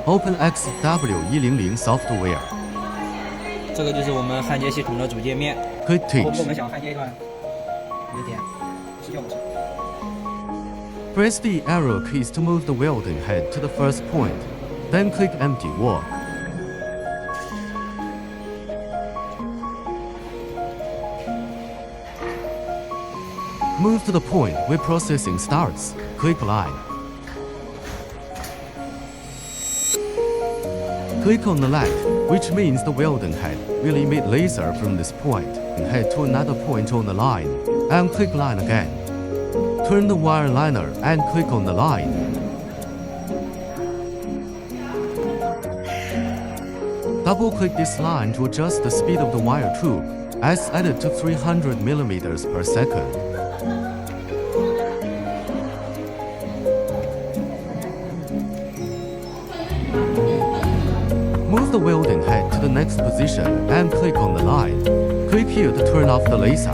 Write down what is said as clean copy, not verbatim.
Open XW100 software. 这个就是我们焊接系统的主界面。 Click 如果我 Teach. 们想焊接一段，一点16。 Press the arrow keys to move the welding head to the first point. Then click Empty Work. Move to the point where processing starts. Click Line. Click on the light, which means the welding head will emit laser from this point and head to another point on the line, and click Line again. Turn the wire liner and click on the line. Double-click this line to adjust the speed of the wire tube, as added to 300 mm per second. Move the welding head to the next position and click on the line. Click here to turn off the laser.